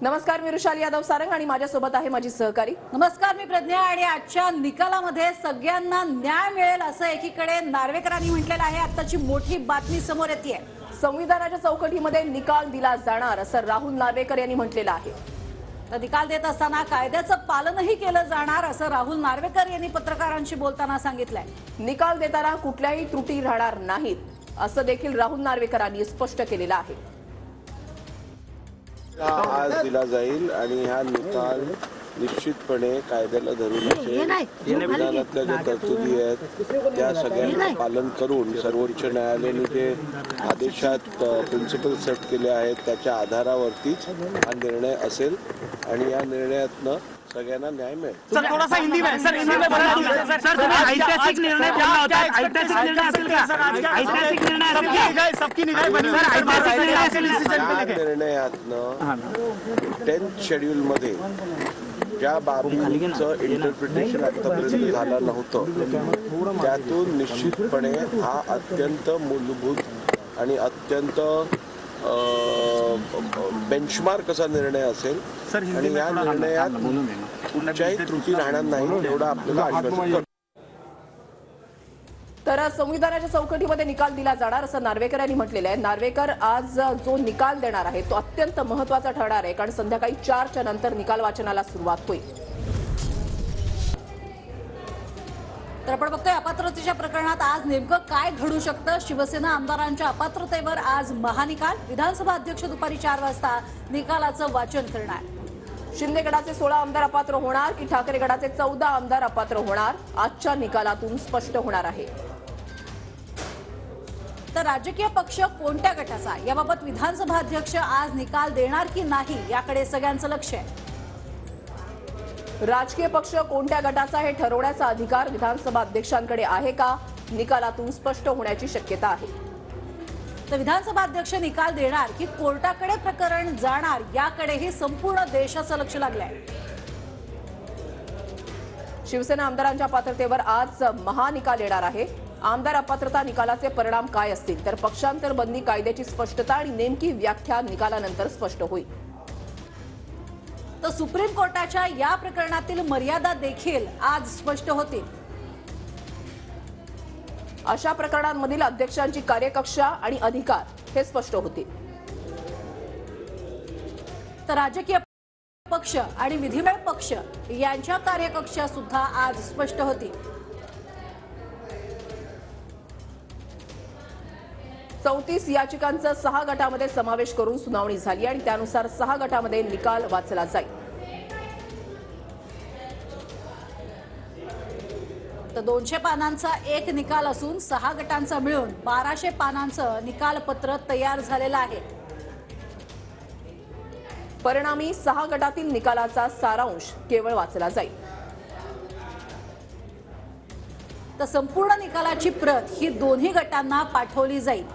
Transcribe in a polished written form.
नमस्कार, मी रुशाली यादव सारंग आणि माझ्यासोबत आहे माझी सहकारी. नमस्कार, मी प्रज्ञा. आणि आजच्या निकालामध्ये सगळ्यांना न्याय मिळेल असं एकीकडे नार्वेकरांनी म्हटलेलं आहे. आताची मोठी बातमी समोर येते. संविधानाच्या चौकटीमध्ये निकाल दिला जाणार असं राहुल नार्वेकर यांनी म्हटलेलं आहे. तर निकाल देत असताना कायद्याचं पालनही केलं जाणार असं राहुल नार्वेकर यांनी पत्रकारांशी बोलताना सांगितलंय. निकाल देताना कुठल्याही त्रुटी राहणार नाहीत असं देखील राहुल नार्वेकरांनी स्पष्ट केलेलं आहे. आज दिला जाईल आणि हा निकाल निश्चितपणे कायद्याला धरून असेल. संविधानातल्या ज्या तरतुदी आहेत त्या सगळ्यांना पालन करून सर्वोच्च न्यायालयाने जे आदेशात प्रिन्सिपल सेट केले आहेत त्याच्या आधारावरतीच हा निर्णय असेल आणि या निर्णयातनं सगळ्यांना न्याय मिळेल. सर थोड़ा सा हिंदी में सर सर ऐतिहासिक निर्णय बोलना होता है. ऐतिहासिक निर्णय असेल का? ऐतिहासिक निर्णय असेल का? सबकी निगाह बनी सर. ऐतिहासिक निर्णय असेल डिसिजन पे लेके निर्णयातनं 10th शेड्यूल मध्ये ज्या बाबींचं इंटरप्रिटेशन आतापर्यंत झालं नव्हतं त्यातून निश्चितपणे हा अत्यंत मूलभूत आणि अत्यंत बेंचमार्क असा निर्णय असेल आणि या निर्णयात कुठच्याही त्रुटी राहणार नाही एवढं आपल्याला आश्वासन करतो. तर संविधानाच्या चौकटीमध्ये निकाल दिला जाणार असं नार्वेकर यांनी म्हटलेलं आहे. नार्वेकर आज जो निकाल देणार आहे तो अत्यंत महत्त्वाचा ठरणार आहे कारण संध्याकाळी 4च्या नंतर निकाल वाचनाला सुरुवात होईल. तर आपण बघतोय अपात्रतेच्या प्रकरणात आज नेमकं काय घडू शकतं. शिवसेना आमदारांच्या अपात्रतेवर आज महानिकाल. विधानसभा अध्यक्ष दुपारी 4 वाजता निकालाचं वाचन करणार. शिंदे गटाचे 16 आमदार अपात्र होणार की ठाकरे गटाचे 14 आमदार अपात्र होणार आजच्या निकालातून स्पष्ट होणार आहे. तर राजकीय पक्ष कोणत्या गटाचा याबाबत विधानसभा अध्यक्ष आज निकाल देणार की नाही याकडे सगळ्यांचं लक्ष आहे. राजकीय पक्ष कोणत्या गटाचा हे ठरवण्याचा अधिकार विधानसभा अध्यक्षांकडे आहे का? निकालातून स्पष्ट होण्याची शक्यता आहे. तर विधानसभा अध्यक्ष निकाल देणार की कोर्टाकडे प्रकरण जाणार याकडेही संपूर्ण देशाचं लक्ष लागलंय. शिवसेना आमदारांच्या पात्रतेवर आज महानिकाल येणार आहे. आमदार अपात्रता निकालाचे परिणाम काय असतील तर पक्षांतर बंदी कायद्याची स्पष्टता आणि नेमकी व्याख्या निकालानंतर स्पष्ट होईल. तर सुप्रीम कोर्टाच्या या प्रकरणातील मर्यादा देखील आज स्पष्ट होतील. अशा प्रकरणांमधील अध्यक्षांची कार्यकक्षा आणि अधिकार हे स्पष्ट होतील. तर राजकीय पक्ष आणि विधिमंडळ पक्ष यांच्या कार्यकक्षा सुद्धा आज स्पष्ट होतील. 34 याचिकांचा 6 गटामध्ये समावेश करून सुनावणी झाली आणि त्यानुसार 6 गटामध्ये निकाल वाचला जाईल. तर 200 पानांचा एक निकाल असून 6 गटांचा मिळून 1200 पानांचं निकालपत्र तयार झालेलं आहे. परिणामी 6 गटातील निकालाचा सारांश केवळ वाचला जाईल. तर संपूर्ण निकालाची प्रत ही दोन्ही गटांना पाठवली जाईल.